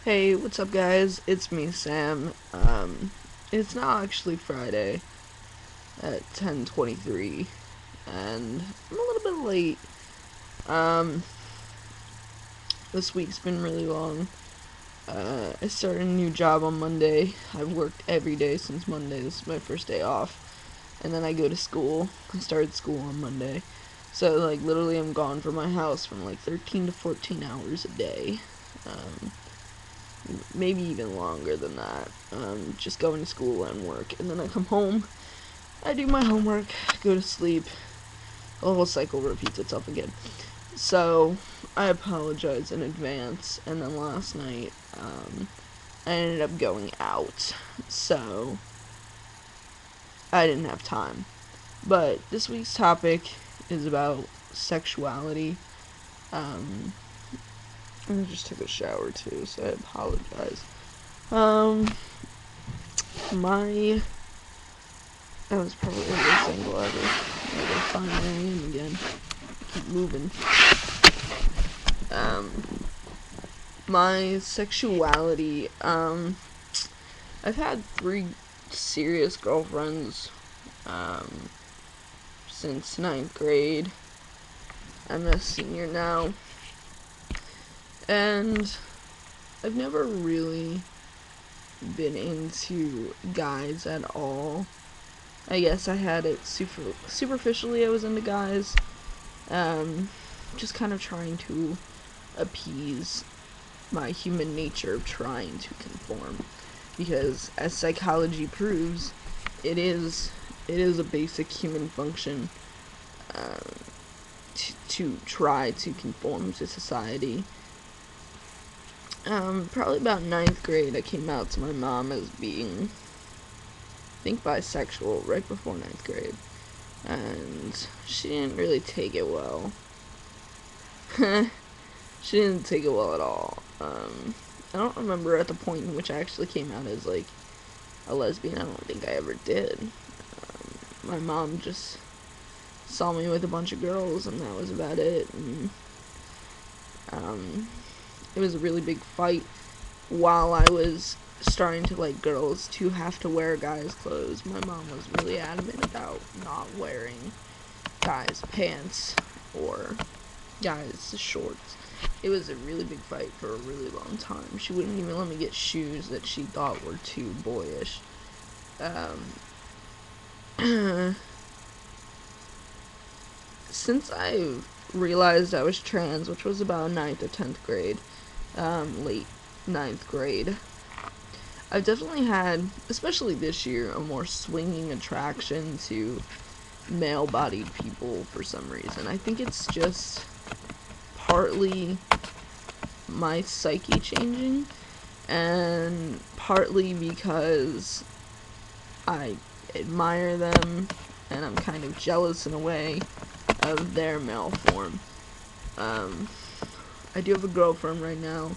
Hey, what's up guys? It's me, Sam. It's now actually Friday at 10:23, and I'm a little bit late. Um, this week's been really long. I started a new job on Monday. I've worked every day since Monday. This is my first day off. And then I go to school. I started school on Monday. So, like, literally I'm gone from my house from, like, 13 to 14 hours a day. Maybe even longer than that. Just going to school and work, and then I come home, I do my homework, go to sleep. The whole cycle repeats itself again. So I apologize in advance. And then last night, I ended up going out, so I didn't have time. But this week's topic is about sexuality. Um, I just took a shower too, so I apologize. My That was probably the worst angle ever. I gotta find where I am again. Keep moving. My sexuality, I've had 3 serious girlfriends, since 9th grade. I'm a senior now. And I've never really been into guys at all. I guess I had it superficially. I was into guys, just kind of trying to appease my human nature of trying to conform, because as psychology proves, it is a basic human function, to try to conform to society. Probably about 9th grade, I came out to my mom as being, I think, bisexual, right before 9th grade. And she didn't really take it well. She didn't take it well at all. I don't remember at the point in which I actually came out as, like, a lesbian. I don't think I ever did. My mom just saw me with a bunch of girls, and that was about it. And, it was a really big fight while I was starting to like girls to have to wear guys' clothes. My mom was really adamant about not wearing guys' pants or guys' shorts. It was a really big fight for a really long time. She wouldn't even let me get shoes that she thought were too boyish. Since I realized I was trans, which was about 9th or 10th grade, late 9th grade, I've definitely had, especially this year, a more swinging attraction to male-bodied people for some reason. I think it's just partly my psyche changing, and partly because I admire them, and I'm kind of jealous in a way of their male form. I do have a girlfriend right now.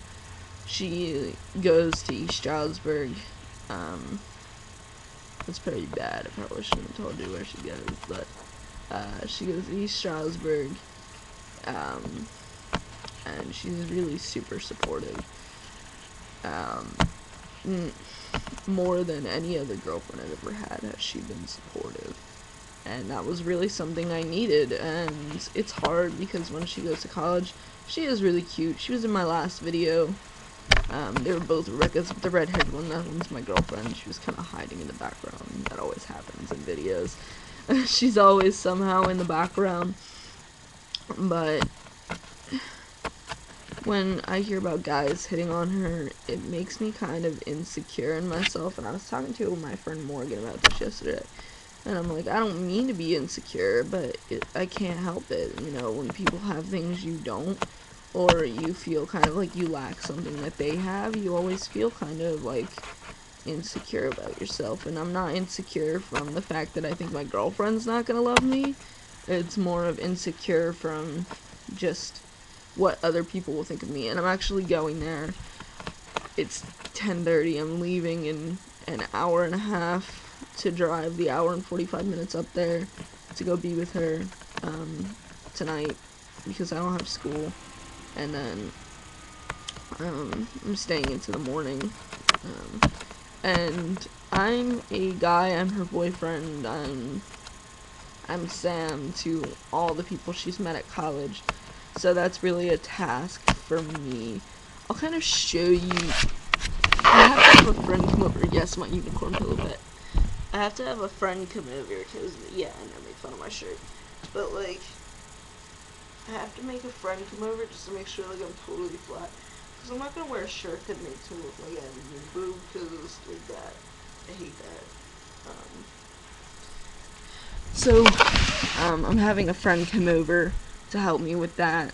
She goes to East Stroudsburg. It's pretty bad. I probably shouldn't have told you where she goes, but she goes to East Stroudsburg, and she's really super supportive. More than any other girlfriend I've ever had has she been supportive. And that was really something I needed, and it's hard because when she goes to college, she is really cute. She was in my last video. They were both Rebecca's, the red-haired one. That one's my girlfriend. She was kind of hiding in the background. That always happens in videos. She's always somehow in the background. But when I hear about guys hitting on her, it makes me kind of insecure in myself. And I was talking to my friend Morgan about this yesterday. And I'm like, I don't mean to be insecure, but I can't help it. You know, when people have things you don't, or you feel kind of like you lack something that they have, you always feel kind of like insecure about yourself. And I'm not insecure from the fact that I think my girlfriend's not gonna love me. It's more of insecure from just what other people will think of me. And I'm actually going there. It's 10:30. I'm leaving in an hour and a half to drive the hour and 45 minutes up there to go be with her tonight, because I don't have school. And then I'm staying into the morning. And I'm a guy, I'm her boyfriend, I'm Sam to all the people she's met at college. So that's really a task for me. I'll kind of show you. I have to have a friend come over. Yes, my unicorn pillow pet. I have to have a friend come over because, yeah, I know, make fun of my shirt. But, like, I have to make a friend come over just to make sure, like, I'm totally flat. Because I'm not going to wear a shirt that makes me look like I have a new boob, because, like, that, I hate that. So, I'm having a friend come over to help me with that.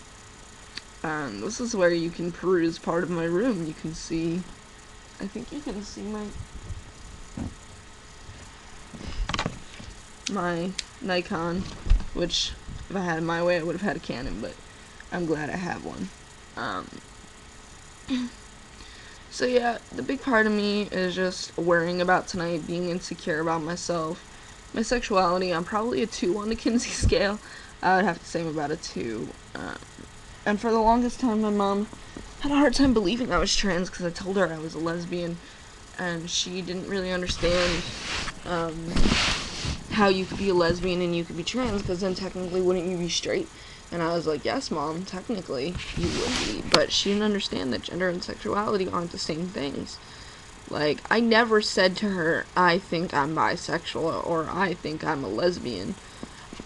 This is where you can peruse part of my room. You can see, I think you can see my Nikon, which if I had it my way I would have had a Canon, but I'm glad I have one. So yeah, the big part of me is just worrying about tonight, being insecure about myself. My sexuality, I'm probably a 2 on the Kinsey scale. I would have to say I'm about a 2. And for the longest time, my mom had a hard time believing I was trans because I told her I was a lesbian, and she didn't really understand how you could be a lesbian and you could be trans, because then technically wouldn't you be straight? And I was like, yes, Mom, technically you would be. But she didn't understand that gender and sexuality aren't the same things. Like, I never said to her, I think I'm bisexual or I think I'm a lesbian.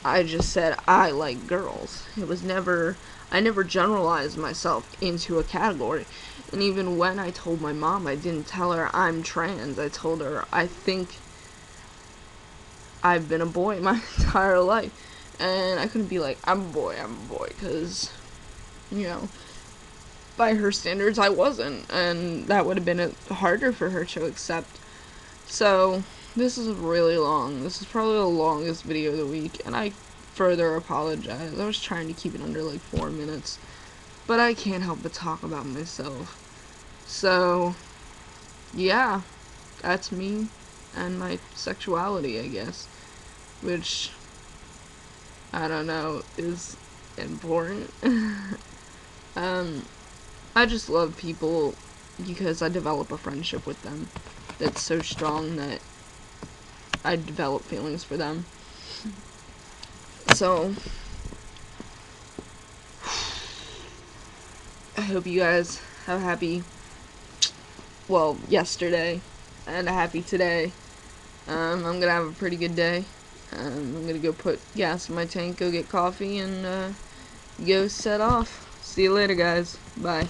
I just said I like girls. I never generalized myself into a category. And even when I told my mom, I didn't tell her I'm trans. I told her I think I've been a boy my entire life. And I couldn't be like, I'm a boy, because, you know, by her standards, I wasn't. And that would have been harder for her to accept. So, this is really long. This is probably the longest video of the week. And I further apologize. I was trying to keep it under like 4 minutes. But I can't help but talk about myself. So, yeah, that's me and my sexuality, I guess. Which, I don't know, is important. I just love people because I develop a friendship with them that's so strong that I develop feelings for them. So, I hope you guys have a happy, yesterday, and a happy today. I'm gonna have a pretty good day. I'm gonna go put gas in my tank, go get coffee, and go set off. See you later, guys. Bye.